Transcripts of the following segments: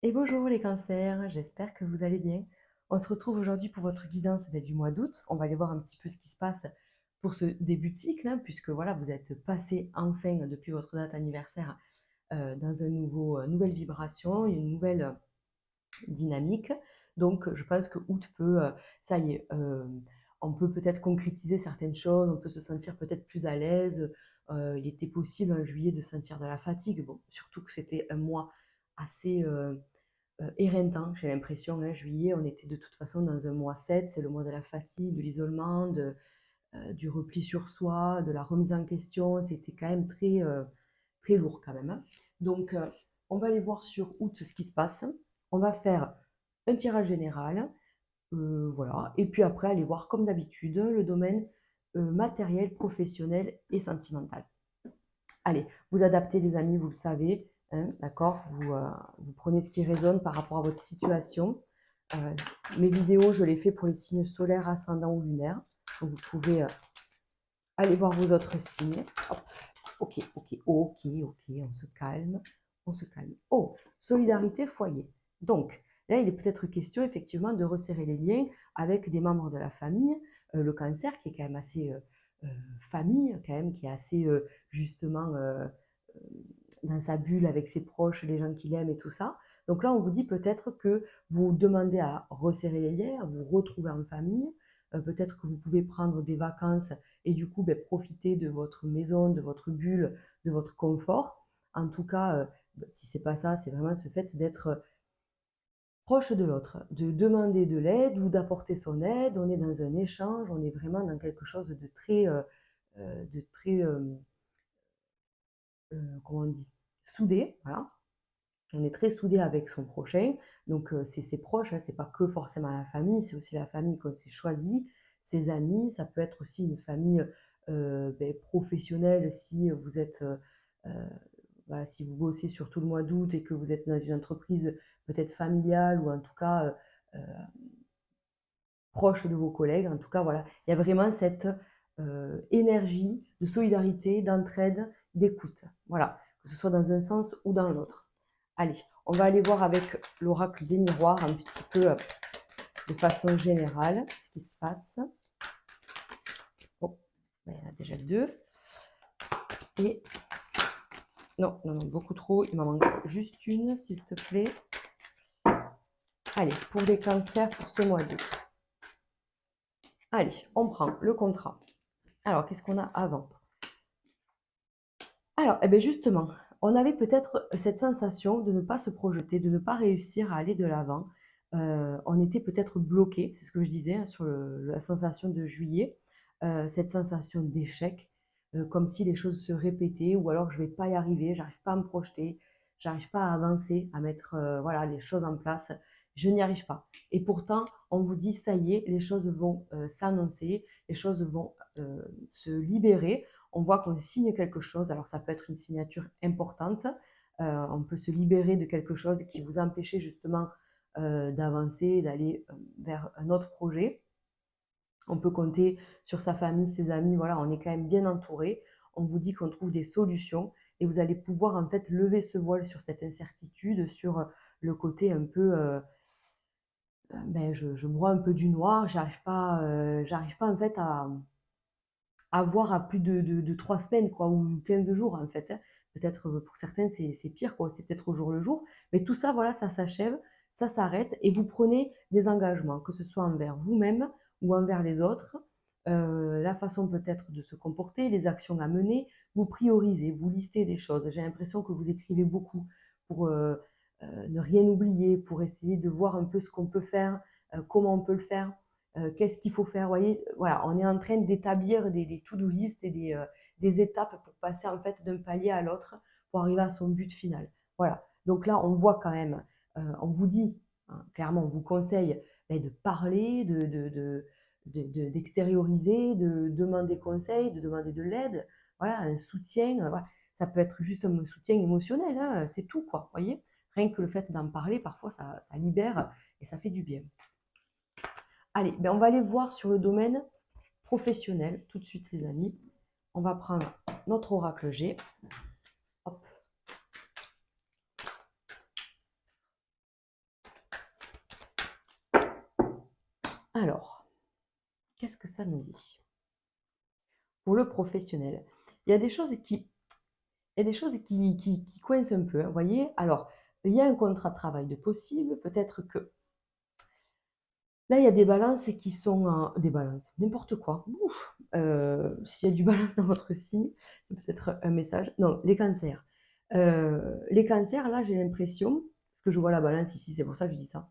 Et bonjour les cancers, j'espère que vous allez bien. On se retrouve aujourd'hui pour votre guidance du mois d'août. On va aller voir un petit peu ce qui se passe pour ce début de cycle, hein, puisque voilà, vous êtes passé enfin depuis votre date anniversaire dans un nouvelle vibration, une nouvelle dynamique. Donc je pense que août peut, ça y est, on peut peut-être concrétiser certaines choses, on peut se sentir peut-être plus à l'aise. Il était possible en juillet de sentir de la fatigue, bon, surtout que c'était un mois assez éreintant, j'ai l'impression, hein. Juillet, on était de toute façon dans un mois 7, c'est le mois de la fatigue, de l'isolement, du repli sur soi, de la remise en question. C'était quand même très lourd quand même, hein. Donc, on va aller voir sur août ce qui se passe. On va faire un tirage général, voilà. Et puis après, aller voir comme d'habitude le domaine matériel, professionnel et sentimental. Allez, vous adaptez les amis, vous le savez, hein, d'accord, vous prenez ce qui résonne par rapport à votre situation. Euh, Mes vidéos, je les fais pour les signes solaires, ascendants ou lunaires. Donc vous pouvez aller voir vos autres signes. Hop. Ok, ok, ok, ok, on se calme, on se calme. Oh, solidarité foyer. Donc, là, il est peut-être question effectivement de resserrer les liens avec des membres de la famille. Le cancer, qui est quand même assez euh, famille, quand même, qui est assez justement dans sa bulle avec ses proches, les gens qu'il aime et tout ça. Donc là, on vous dit peut-être que vous demandez à resserrer les liens, à vous retrouver en famille. Peut-être que vous pouvez prendre des vacances et du coup ben, profiter de votre maison, de votre bulle, de votre confort. En tout cas, si c'est pas ça, c'est vraiment ce fait d'être proche de l'autre, de demander de l'aide ou d'apporter son aide. On est dans un échange, on est vraiment dans quelque chose de très comment on dit, soudé, voilà. On est très soudé avec son prochain, donc c'est ses proches, hein, c'est pas que forcément la famille, c'est aussi la famille qu'on s'est choisie, ses amis, ça peut être aussi une famille ben, professionnelle si vous êtes, voilà, si vous bossez sur tout le mois d'août et que vous êtes dans une entreprise peut-être familiale ou en tout cas proche de vos collègues. En tout cas, voilà, il y a vraiment cette énergie de solidarité, d'entraide, d'écoute. Voilà, que ce soit dans un sens ou dans l'autre. Allez, on va aller voir avec l'oracle des miroirs un petit peu de façon générale ce qui se passe. Bon, ben, il y en a déjà deux. Et non, non, non, beaucoup trop. Il m'en manque juste une, s'il te plaît. Allez, pour les cancers pour ce mois d'août. Allez, on prend le contrat. Alors, qu'est-ce qu'on a avant? Alors, eh bien justement, on avait peut-être cette sensation de ne pas se projeter, de ne pas réussir à aller de l'avant. On était peut-être bloqué, c'est ce que je disais hein, sur la sensation de juillet, cette sensation d'échec, comme si les choses se répétaient, ou alors je ne vais pas y arriver, j'arrive pas à me projeter, j'arrive pas à avancer, à mettre voilà, les choses en place, je n'y arrive pas. Et pourtant, on vous dit, ça y est, les choses vont s'annoncer, les choses vont se libérer, on voit qu'on signe quelque chose. Alors ça peut être une signature importante. On peut se libérer de quelque chose qui vous empêchait justement d'avancer, d'aller vers un autre projet. On peut compter sur sa famille, ses amis. Voilà, on est quand même bien entouré. On vous dit qu'on trouve des solutions et vous allez pouvoir en fait lever ce voile sur cette incertitude, sur le côté un peu ben, je broie un peu du noir, j'arrive pas en fait à voir à plus de 3 semaines, quoi, ou 15 jours, en fait, hein. Peut-être pour certains, c'est pire, quoi, c'est peut-être au jour le jour. Mais tout ça, voilà, ça s'achève, ça s'arrête, et vous prenez des engagements, que ce soit envers vous-même ou envers les autres. La façon peut-être de se comporter, les actions à mener, vous priorisez, vous listez des choses. J'ai l'impression que vous écrivez beaucoup pour ne rien oublier, pour essayer de voir un peu ce qu'on peut faire, comment on peut le faire, qu'est-ce qu'il faut faire. Vous voyez, voilà, on est en train d'établir des to-do list et des étapes pour passer en fait d'un palier à l'autre pour arriver à son but final. Voilà. Donc là, on voit quand même, on vous dit, hein, clairement, on vous conseille de parler, d'extérioriser, de demander conseil, de demander de l'aide, voilà, un soutien. Voilà. Ça peut être juste un soutien émotionnel, hein, c'est tout, quoi. Vous voyez, rien que le fait d'en parler, parfois, ça libère et ça fait du bien. Allez, ben on va aller voir sur le domaine professionnel tout de suite, les amis. On va prendre notre oracle G. Hop. Alors, qu'est-ce que ça nous dit? Pour le professionnel, il y a des choses qui il y a des choses qui coincent un peu, hein, vous voyez? Alors, il y a un contrat de travail de possible, peut-être que là, il y a des balances qui sont en des balances, n'importe quoi. Ouf! S'il y a du balance dans votre signe, c'est peut-être un message. Non, les cancers. Les cancers, là, j'ai l'impression, parce que je vois la balance ici, c'est pour ça que je dis ça,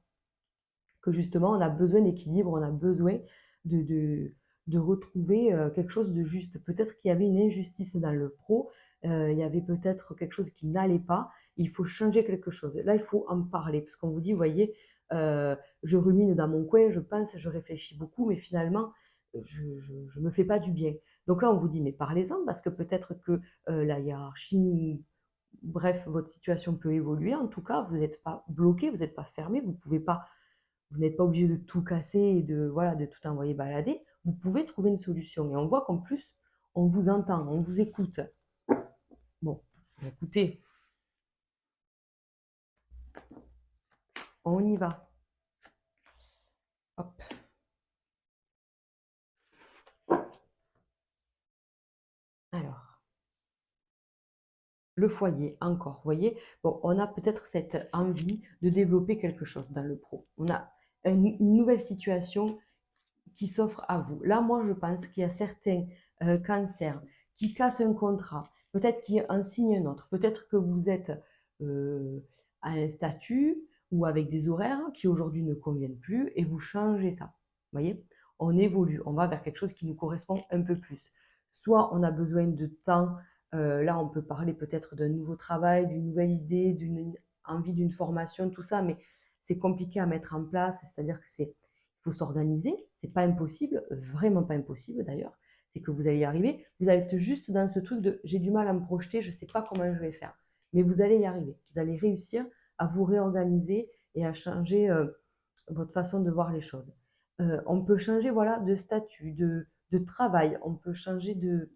que justement, on a besoin d'équilibre, on a besoin de de de retrouver, quelque chose de juste. Peut-être qu'il y avait une injustice dans le pro, il y avait peut-être quelque chose qui n'allait pas, il faut changer quelque chose. Là, il faut en parler parce qu'on vous dit, vous voyez, je rumine dans mon coin, je pense, je réfléchis beaucoup, mais finalement, je me fais pas du bien. Donc là, on vous dit: «Mais parlez-en» parce que peut-être que, la hiérarchie ou bref, votre situation peut évoluer. En tout cas, vous n'êtes pas bloqué, vous n'êtes pas fermé, vous n'êtes pas obligé de tout casser et de, voilà, de tout envoyer balader. Vous pouvez trouver une solution. Et on voit qu'en plus, on vous entend, on vous écoute. Bon, écoutez, on y va. Hop. Alors, le foyer, encore. Vous voyez, bon, on a peut-être cette envie de développer quelque chose dans le pro. On a une nouvelle situation qui s'offre à vous. Là, moi, je pense qu'il y a certains cancers qui cassent un contrat, peut-être qui en signent un autre, peut-être que vous êtes à un statut ou avec des horaires qui aujourd'hui ne conviennent plus et vous changez ça. Vous voyez, on évolue, on va vers quelque chose qui nous correspond un peu plus. Soit on a besoin de temps, là on peut parler peut-être d'un nouveau travail, d'une nouvelle idée, d'une envie d'une formation, tout ça, mais c'est compliqué à mettre en place, c'est-à-dire que c'est il faut s'organiser, c'est pas impossible, vraiment pas impossible d'ailleurs, c'est que vous allez y arriver. Vous allez être juste dans ce truc de j'ai du mal à me projeter, je sais pas comment je vais faire. Mais vous allez y arriver. Vous allez réussir à vous réorganiser et à changer votre façon de voir les choses. On peut changer voilà, de statut, de travail, on peut changer de...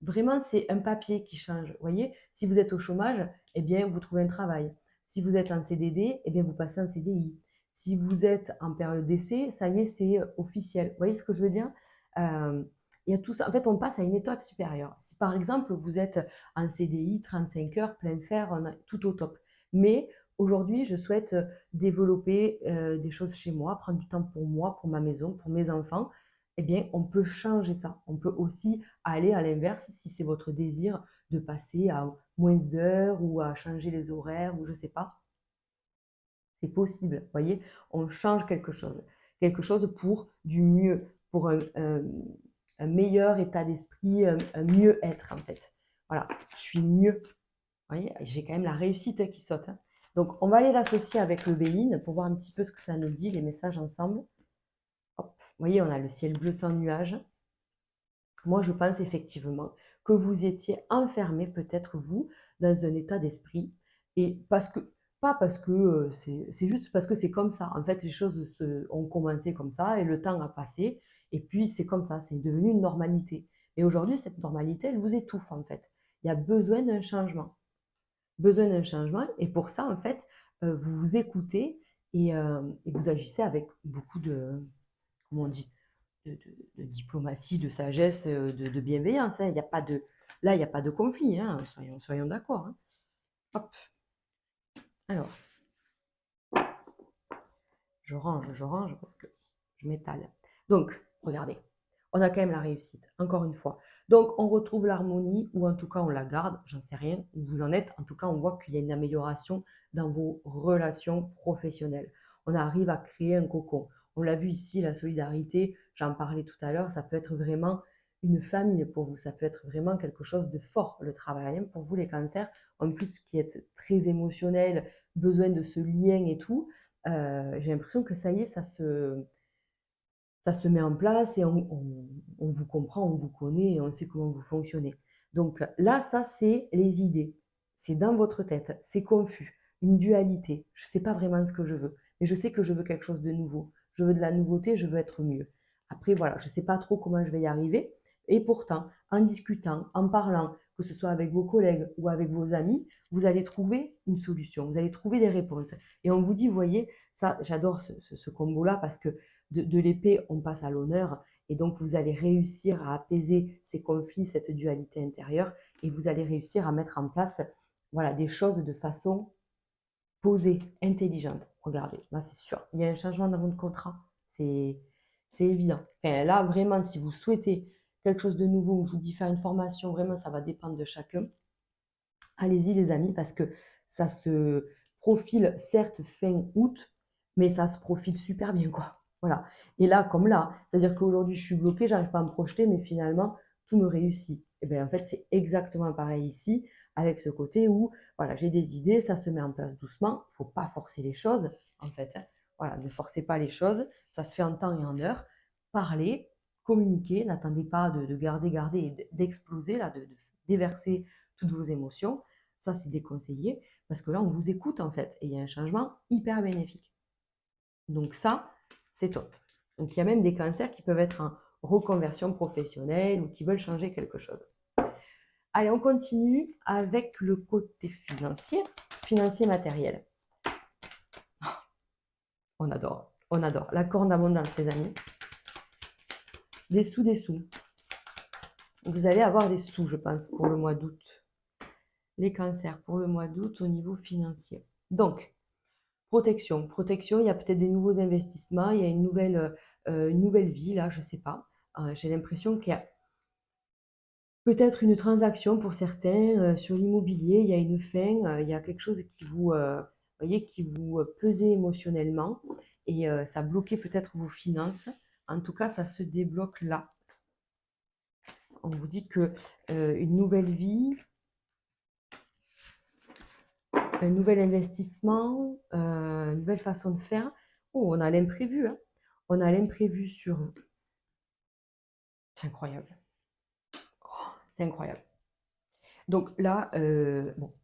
Vraiment, c'est un papier qui change. Vous voyez, si vous êtes au chômage, eh bien, vous trouvez un travail. Si vous êtes en CDD, eh bien, vous passez en CDI. Si vous êtes en période d'essai, ça y est, c'est officiel. Vous voyez ce que je veux dire? Euh, il y a tout ça. En fait, on passe à une étape supérieure. Si par exemple, vous êtes en CDI, 35 heures, plein fer, on a tout au top. Mais aujourd'hui, je souhaite développer des choses chez moi, prendre du temps pour moi, pour ma maison, pour mes enfants. Eh bien, on peut changer ça. On peut aussi aller à l'inverse si c'est votre désir de passer à moins d'heures ou à changer les horaires ou je ne sais pas. C'est possible, vous voyez, on change quelque chose pour du mieux, pour un meilleur état d'esprit, un mieux-être en fait. Voilà, je suis mieux. Vous voyez, j'ai quand même la réussite qui saute, hein. Donc, on va aller l'associer avec le Béline pour voir un petit peu ce que ça nous dit, les messages ensemble. Hop, vous voyez, on a le ciel bleu sans nuages. Moi, je pense effectivement que vous étiez enfermé, peut-être vous, dans un état d'esprit, et parce que, pas parce que c'est juste parce que c'est comme ça. En fait, les choses ont commencé comme ça et le temps a passé, et puis c'est comme ça, c'est devenu une normalité. Et aujourd'hui, cette normalité, elle vous étouffe en fait. Il y a besoin d'un changement, et pour ça, en fait, vous vous écoutez et vous agissez avec beaucoup de, comment on dit, de diplomatie, de sagesse, de bienveillance, hein. Il y a pas de, là, il n'y a pas de conflit, hein, soyons d'accord, hein. Hop, alors, je range parce que je m'étale. Donc, regardez, on a quand même la réussite, encore une fois. Donc, on retrouve l'harmonie, ou en tout cas, on la garde, j'en sais rien, où vous en êtes. En tout cas, on voit qu'il y a une amélioration dans vos relations professionnelles. On arrive à créer un cocon. On l'a vu ici, la solidarité, j'en parlais tout à l'heure, ça peut être vraiment une famille pour vous, ça peut être vraiment quelque chose de fort, le travail, hein, pour vous, les cancers, en plus qui êtes très émotionnel, besoin de ce lien et tout, j'ai l'impression que ça y est, ça se met en place et on vous comprend, on vous connaît et on sait comment vous fonctionnez. Donc là, ça, c'est les idées. C'est dans votre tête, c'est confus, une dualité. Je ne sais pas vraiment ce que je veux, mais je sais que je veux quelque chose de nouveau. Je veux de la nouveauté, je veux être mieux. Après, voilà, je ne sais pas trop comment je vais y arriver. Et pourtant, en discutant, en parlant, que ce soit avec vos collègues ou avec vos amis, vous allez trouver une solution, vous allez trouver des réponses. Et on vous dit, vous voyez, ça, j'adore ce combo-là parce que de l'épée, on passe à l'honneur. Et donc, vous allez réussir à apaiser ces conflits, cette dualité intérieure, et vous allez réussir à mettre en place voilà, des choses de façon posée, intelligente. Regardez, là, c'est sûr. Il y a un changement dans votre contrat. C'est évident. Enfin, là, vraiment, si vous souhaitez quelque chose de nouveau, je vous dis faire une formation, vraiment, ça va dépendre de chacun. Allez-y, les amis, parce que ça se profile, certes, fin août, mais ça se profile super bien, quoi. Voilà. Et là, comme là, c'est-à-dire qu'aujourd'hui, je suis bloquée, j'arrive pas à me projeter, mais finalement, tout me réussit. Et bien, en fait, c'est exactement pareil ici, avec ce côté où, voilà, j'ai des idées, ça se met en place doucement. Il faut pas forcer les choses, en fait, hein. Voilà, ne forcez pas les choses. Ça se fait en temps et en heure. Parlez, communiquez, n'attendez pas de garder et d'exploser, là, de déverser toutes vos émotions. Ça, c'est déconseillé parce que là, on vous écoute en fait et il y a un changement hyper bénéfique. Donc ça, c'est top. Donc il y a même des cancers qui peuvent être en reconversion professionnelle ou qui veulent changer quelque chose. Allez, on continue avec le côté financier matériel. On adore, on adore. La corne d'abondance, les amis. Des sous, des sous. Vous allez avoir des sous, je pense, pour le mois d'août. Les cancers pour le mois d'août au niveau financier. Donc, protection. Protection, il y a peut-être des nouveaux investissements, il y a une nouvelle vie, là, je ne sais pas. J'ai l'impression qu'il y a peut-être une transaction pour certains sur l'immobilier, il y a une fin, il y a quelque chose qui vous, voyez, qui vous pesait émotionnellement et ça bloquait peut-être vos finances. En tout cas, ça se débloque là. On vous dit que une nouvelle vie, un nouvel investissement, une nouvelle façon de faire. Oh, on a l'imprévu, hein. On a l'imprévu sur... C'est incroyable. Oh, c'est incroyable. Donc là, bon,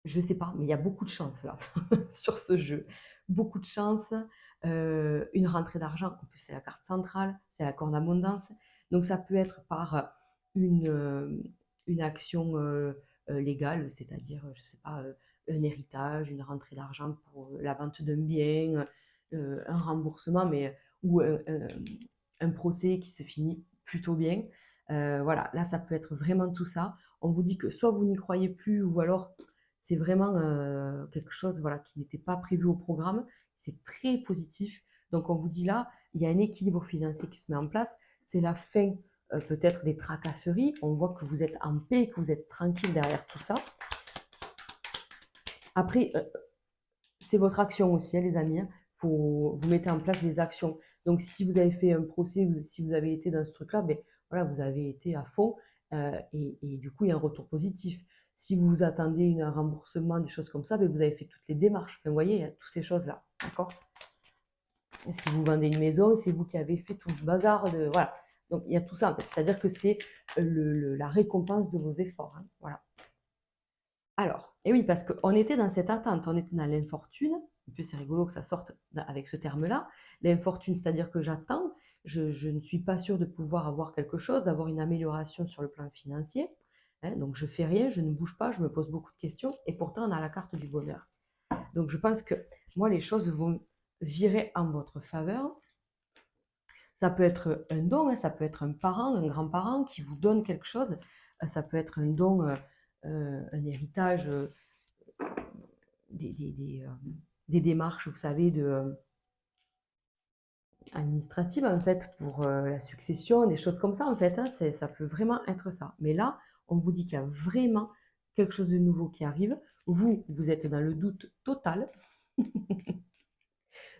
je ne sais pas, mais il y a beaucoup de chance là sur ce jeu. Beaucoup de chance. Une rentrée d'argent, en plus c'est la carte centrale, c'est la corne d'abondance. Donc ça peut être par une, euh, une action légale, c'est-à-dire, je ne sais pas, un héritage, une rentrée d'argent pour la vente d'un bien, un remboursement, mais ou un procès qui se finit plutôt bien. Voilà, là ça peut être vraiment tout ça. On vous dit que soit vous n'y croyez plus ou alors c'est vraiment quelque chose voilà, qui n'était pas prévu au programme. C'est très positif. Donc on vous dit là, il y a un équilibre financier qui se met en place. C'est la fin peut-être des tracasseries. On voit que vous êtes en paix, que vous êtes tranquille derrière tout ça. Après, c'est votre action aussi, hein, les amis. Vous mettez en place des actions. Donc si vous avez fait un procès, si vous avez été dans ce truc-là, ben, voilà, vous avez été à fond et du coup, il y a un retour positif. Si vous attendez un remboursement, des choses comme ça, ben, vous avez fait toutes les démarches. Enfin, vous voyez, il y a toutes ces choses-là. D'accord. Si vous vendez une maison, c'est vous qui avez fait tout le bazar. Voilà. Donc il y a tout ça en fait. C'est-à-dire que c'est la récompense de vos efforts, hein. Voilà. Alors, et oui, parce qu'on était dans cette attente, on était dans l'infortune. En plus, c'est rigolo que ça sorte avec ce terme-là. L'infortune, c'est-à-dire que j'attends, je ne suis pas sûre de pouvoir avoir quelque chose, d'avoir une amélioration sur le plan financier, hein. Donc, je fais rien, je ne bouge pas, je me pose beaucoup de questions, et pourtant, on a la carte du bonheur. Donc, je pense que moi, les choses vont virer en votre faveur. Ça peut être un don, hein, ça peut être un parent, un grand-parent qui vous donne quelque chose. Ça peut être un don, un héritage, des démarches, vous savez, administratives en fait pour la succession, des choses comme ça en fait, hein, ça peut vraiment être ça. Mais là, on vous dit qu'il y a vraiment quelque chose de nouveau qui arrive. Vous êtes dans le doute total,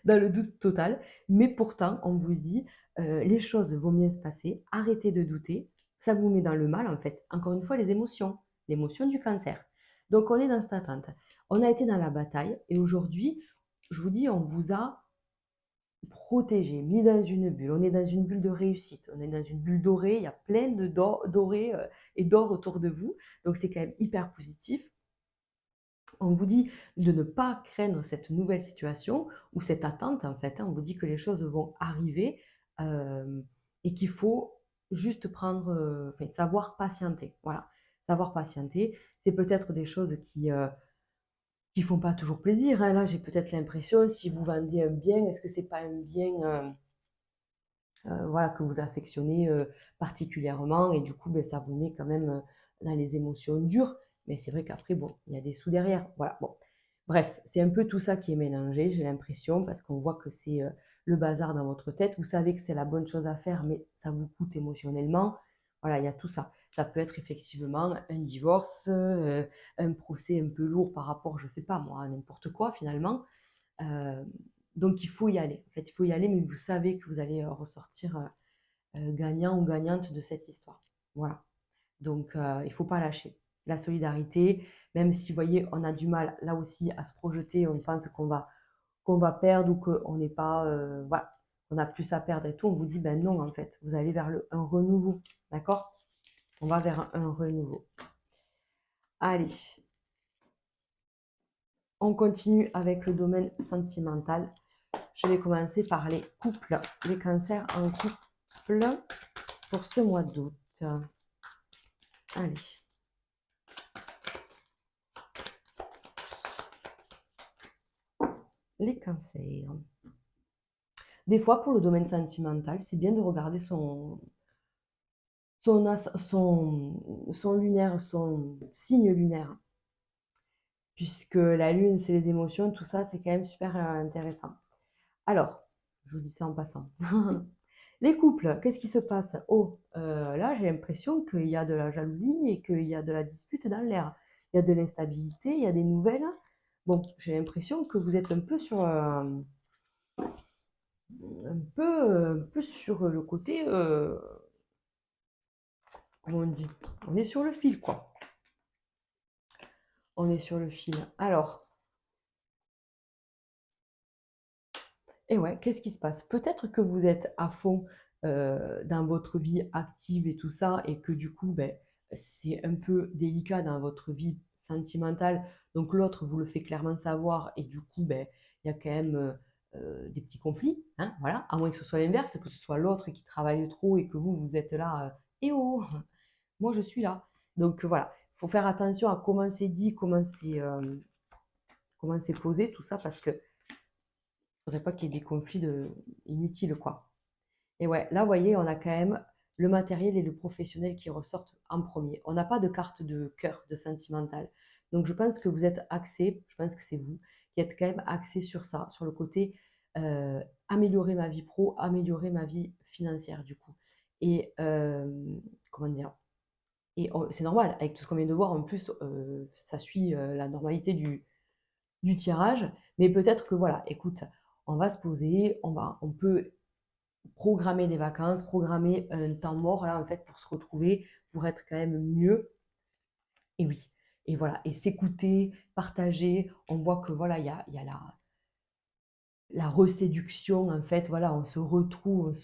dans le doute total, mais pourtant, on vous dit, les choses vont bien se passer, arrêtez de douter, ça vous met dans le mal en fait. Encore une fois, les émotions, l'émotion du cancer. Donc on est dans cette attente. On a été dans la bataille et aujourd'hui, je vous dis, on vous a protégé, mis dans une bulle. On est dans une bulle de réussite, on est dans une bulle dorée, il y a plein de dorés et d'or autour de vous. Donc c'est quand même hyper positif. On vous dit de ne pas craindre cette nouvelle situation ou cette attente en fait, hein. On vous dit que les choses vont arriver et qu'il faut juste prendre, enfin, savoir patienter, voilà. Savoir patienter, c'est peut-être des choses qui font pas toujours plaisir, hein. Là, j'ai peut-être l'impression, si vous vendez un bien, est-ce que c'est pas un bien, voilà, que vous affectionnez, particulièrement et du coup, beh, ça vous met quand même, dans les émotions dures. Mais c'est vrai qu'après, bon, il y a des sous derrière, voilà, bon. Bref, c'est un peu tout ça qui est mélangé, j'ai l'impression, parce qu'on voit que c'est, le bazar dans votre tête. Vous savez que c'est la bonne chose à faire, mais ça vous coûte émotionnellement. Voilà, il y a tout ça. Ça peut être effectivement un divorce, un procès un peu lourd par rapport, je sais pas moi, à n'importe quoi finalement. Heu, donc il faut y aller. En fait, il faut y aller, mais vous savez que vous allez, ressortir, gagnant ou gagnante de cette histoire. Voilà. Donc il faut pas lâcher. La solidarité, même si vous voyez, on a du mal là aussi à se projeter, on pense qu'on va perdre ou qu'on n'est pas, voilà, on a plus à perdre et tout, on vous dit: «Ben non, en fait, vous allez vers un renouveau». D'accord? On va vers un renouveau. Allez, on continue avec le domaine sentimental. Je vais commencer par les couples, les cancers en couple pour ce mois d'août. Allez, les cancers. Des fois, pour le domaine sentimental, c'est bien de regarder son lunaire, son signe lunaire, puisque la lune, c'est les émotions, tout ça, c'est quand même super intéressant. Alors, je vous dis ça en passant. Les couples, qu'est-ce qui se passe? Oh, là, j'ai l'impression qu'il y a de la jalousie et qu'il y a de la dispute dans l'air. Il y a de l'instabilité, il y a des nouvelles. Bon, j'ai l'impression que vous êtes un peu sur, un peu sur le côté, comment on dit? On est sur le fil, quoi. On est sur le fil. Alors, et ouais, qu'est-ce qui se passe? Peut-être que vous êtes à fond, dans votre vie active et tout ça et que du coup, beh, c'est un peu délicat dans votre vie sentimentale. Donc l'autre vous le fait clairement savoir et du coup, beh, il y a quand même, des petits conflits, hein, voilà. À moins que ce soit l'inverse, que ce soit l'autre qui travaille trop et que vous, vous êtes là, «Eh oh! Moi je suis là». Donc voilà, il faut faire attention à comment c'est dit, comment c'est posé tout ça parce que faudrait pas qu'il y ait des conflits inutiles, quoi. Et ouais, là, vous voyez, on a quand même le matériel et le professionnel qui ressortent en premier. On n'a pas de carte de cœur, de sentimental. Donc, je pense que vous êtes axé, je pense que c'est vous, qui êtes quand même axé sur ça, sur le côté améliorer ma vie pro, améliorer ma vie financière, du coup. Et comment dire? Et c'est normal, avec tout ce qu'on vient de voir, en plus, ça suit la normalité du tirage. Mais peut-être que voilà, écoute, on va se poser, on peut programmer des vacances, programmer un temps mort là en fait pour se retrouver, pour être quand même mieux. Et oui, et voilà, et s'écouter, partager. On voit que voilà, il y a la reséduction en fait. Voilà, on se retrouve,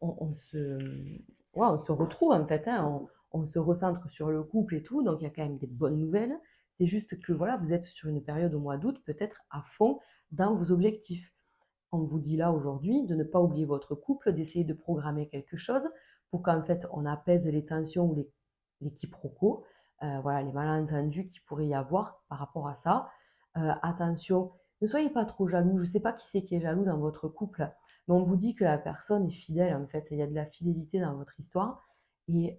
on se, ouais, on se retrouve en fait. Hein, on se recentre sur le couple et tout. Donc il y a quand même des bonnes nouvelles. C'est juste que voilà, vous êtes sur une période au mois d'août peut-être à fond dans vos objectifs. On vous dit là aujourd'hui de ne pas oublier votre couple, d'essayer de programmer quelque chose pour qu'en fait on apaise les tensions ou les quiproquos, voilà, les malentendus qu'il pourrait y avoir par rapport à ça. Attention, ne soyez pas trop jaloux. Je ne sais pas qui c'est qui est jaloux dans votre couple, mais on vous dit que la personne est fidèle en fait. Il y a de la fidélité dans votre histoire. Et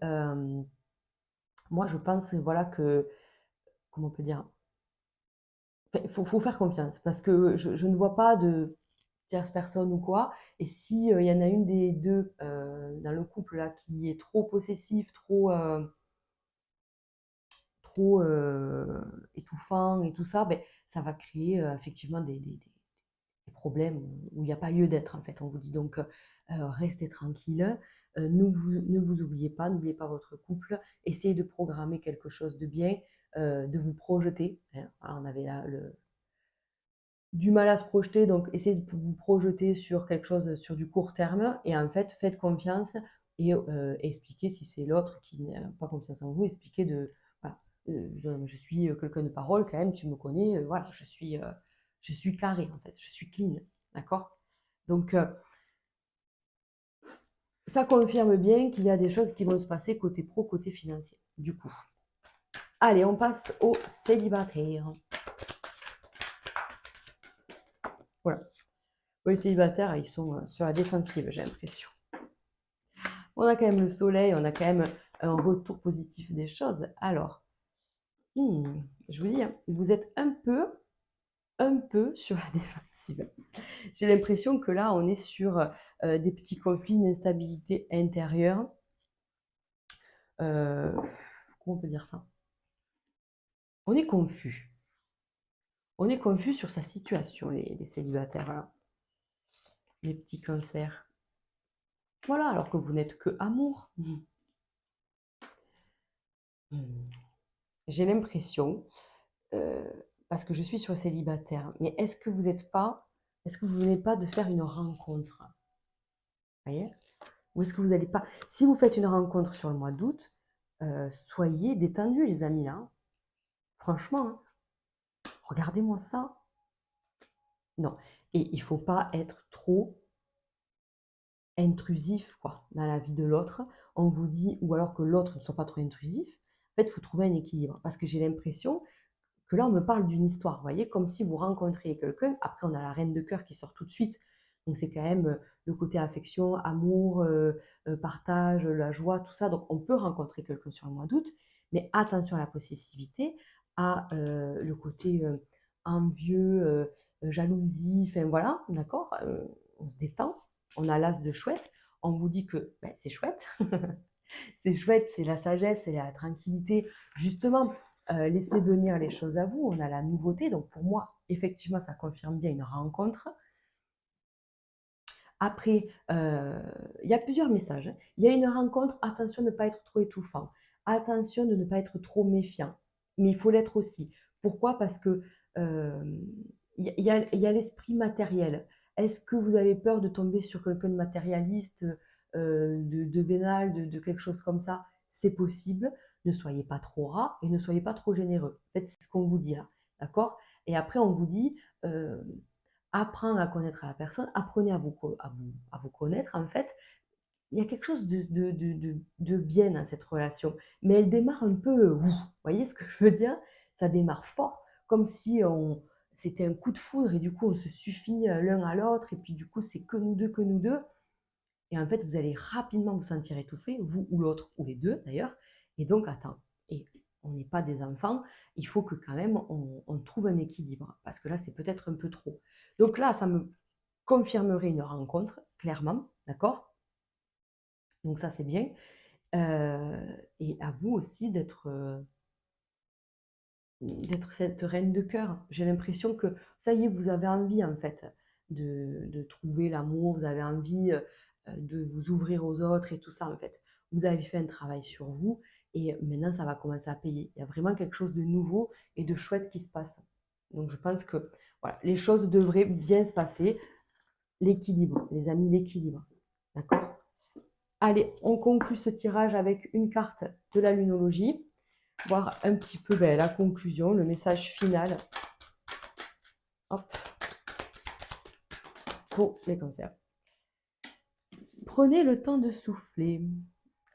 moi je pense voilà que, comment on peut dire, faut faire confiance parce que je ne vois pas de tierce personne ou quoi. Et si il y en a une des deux dans le couple là qui est trop possessif, trop étouffant et tout ça, ben, ça va créer effectivement des problèmes où il n'y a pas lieu d'être en fait. On vous dit donc restez tranquille, ne vous oubliez pas, n'oubliez pas votre couple, essayez de programmer quelque chose de bien, de vous projeter. Hein. Voilà, on avait là du mal à se projeter, donc essayez de vous projeter sur quelque chose sur du court terme et en fait, faites confiance et expliquez si c'est l'autre qui n'a pas confiance en vous, expliquez de voilà, je suis quelqu'un de parole quand même, tu me connais, voilà, je suis carré en fait, je suis clean, d'accord? Donc ça confirme bien qu'il y a des choses qui vont se passer côté pro, côté financier, du coup. Allez, on passe aux célibataires. Voilà. Les célibataires, ils sont sur la défensive, j'ai l'impression. On a quand même le soleil, on a quand même un retour positif des choses. Alors, je vous dis, hein, vous êtes un peu sur la défensive. J'ai l'impression que là, on est sur des petits conflits, une instabilité intérieure. Comment on peut dire ça? On est confus. On est confus sur sa situation, les célibataires, voilà. Les petits cancers. Voilà, alors que vous n'êtes que amour. J'ai l'impression, euh, parce que je suis sur célibataire, mais est-ce que vous venez pas de faire une rencontre? Vous voyez? Ou est-ce que vous n'allez pas... Si vous faites une rencontre sur le mois d'août, soyez détendus, les amis, hein. Franchement, hein. Regardez-moi ça. Non. Et il ne faut pas être trop intrusif, quoi, dans la vie de l'autre. On vous dit, ou alors que l'autre ne soit pas trop intrusif. En fait, il faut trouver un équilibre. Parce que j'ai l'impression que là, on me parle d'une histoire, vous voyez, comme si vous rencontriez quelqu'un. Après, on a la reine de cœur qui sort tout de suite. Donc, c'est quand même le côté affection, amour, partage, la joie, tout ça. Donc, on peut rencontrer quelqu'un sur le mois d'août, mais attention à la possessivité, à le côté envieux, jalousie, enfin voilà, d'accord. On se détend, on a l'as de chouette, on vous dit que ben, c'est chouette, c'est chouette, c'est la sagesse, c'est la tranquillité, justement, laissez venir les choses à vous, on a la nouveauté, donc pour moi, effectivement, ça confirme bien une rencontre. Après, il y a plusieurs messages. Il y a une rencontre, attention de ne pas être trop étouffant, attention de ne pas être trop méfiant, mais il faut l'être aussi. Pourquoi? Parce que il y a l'esprit matériel. Est-ce que vous avez peur de tomber sur quelqu'un de matérialiste, de vénal, de quelque chose comme ça? C'est possible. Ne soyez pas trop rat et ne soyez pas trop généreux. Faites ce qu'on vous dit là, d'accord? Et après, on vous dit, apprendre à connaître la personne, apprenez à vous connaître, en fait. Il y a quelque chose de bien dans cette relation, mais elle démarre un peu, vous voyez ce que je veux dire? Ça démarre fort, comme si c'était un coup de foudre et du coup on se suffit l'un à l'autre et puis du coup c'est que nous deux. Et en fait vous allez rapidement vous sentir étouffé, vous ou l'autre, ou les deux d'ailleurs. Et donc attends, et on n'est pas des enfants, il faut que quand même on trouve un équilibre, parce que là c'est peut-être un peu trop. Donc là ça me confirmerait une rencontre, clairement, d'accord? Donc ça c'est bien. Et à vous aussi d'être cette reine de cœur. J'ai l'impression que ça y est, vous avez envie en fait de trouver l'amour, vous avez envie de vous ouvrir aux autres et tout ça en fait. Vous avez fait un travail sur vous et maintenant ça va commencer à payer. Il y a vraiment quelque chose de nouveau et de chouette qui se passe. Donc je pense que voilà, les choses devraient bien se passer. L'équilibre, les amis, l'équilibre. D'accord? Allez, on conclut ce tirage avec une carte de la lunologie, voir un petit peu la conclusion, le message final. Hop, pour les cancers. Prenez le temps de souffler.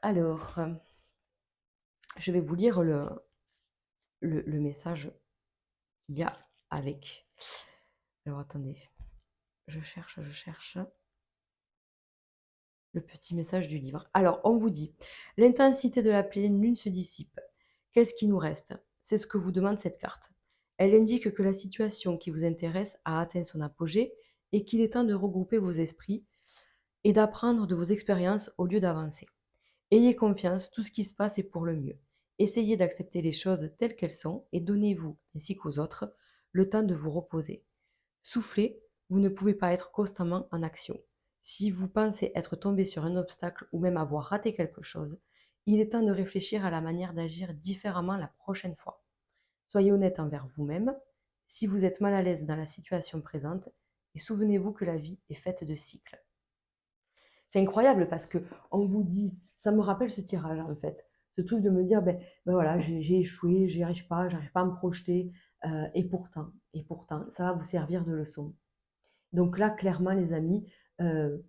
Alors, je vais vous lire le message qu'il y a avec. Alors, attendez, je cherche le petit message du livre. Alors, on vous dit, l'intensité de la pleine lune se dissipe. Qu'est-ce qui nous reste? C'est ce que vous demande cette carte. Elle indique que la situation qui vous intéresse a atteint son apogée et qu'il est temps de regrouper vos esprits et d'apprendre de vos expériences au lieu d'avancer. Ayez confiance, tout ce qui se passe est pour le mieux. Essayez d'accepter les choses telles qu'elles sont et donnez-vous, ainsi qu'aux autres, le temps de vous reposer. Soufflez, vous ne pouvez pas être constamment en action. Si vous pensez être tombé sur un obstacle ou même avoir raté quelque chose, il est temps de réfléchir à la manière d'agir différemment la prochaine fois. Soyez honnête envers vous-même si vous êtes mal à l'aise dans la situation présente et souvenez-vous que la vie est faite de cycles. C'est incroyable parce que on vous dit, ça me rappelle ce tirage en fait, ce truc de me dire, ben voilà, j'ai échoué, j'arrive pas à me projeter, et pourtant, ça va vous servir de leçon. Donc là, clairement, les amis,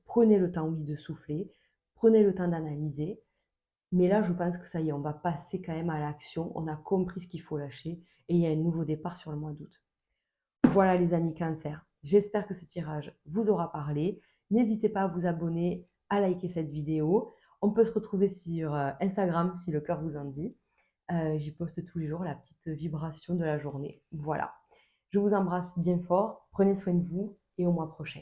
prenez le temps, oui, de souffler. Prenez le temps d'analyser. Mais là, je pense que ça y est, on va passer quand même à l'action. On a compris ce qu'il faut lâcher et il y a un nouveau départ sur le mois d'août. Voilà les amis Cancer, j'espère que ce tirage vous aura parlé. N'hésitez pas à vous abonner, à liker cette vidéo. On peut se retrouver sur Instagram si le cœur vous en dit. J'y poste tous les jours la petite vibration de la journée. Voilà. Je vous embrasse bien fort, prenez soin de vous et au mois prochain.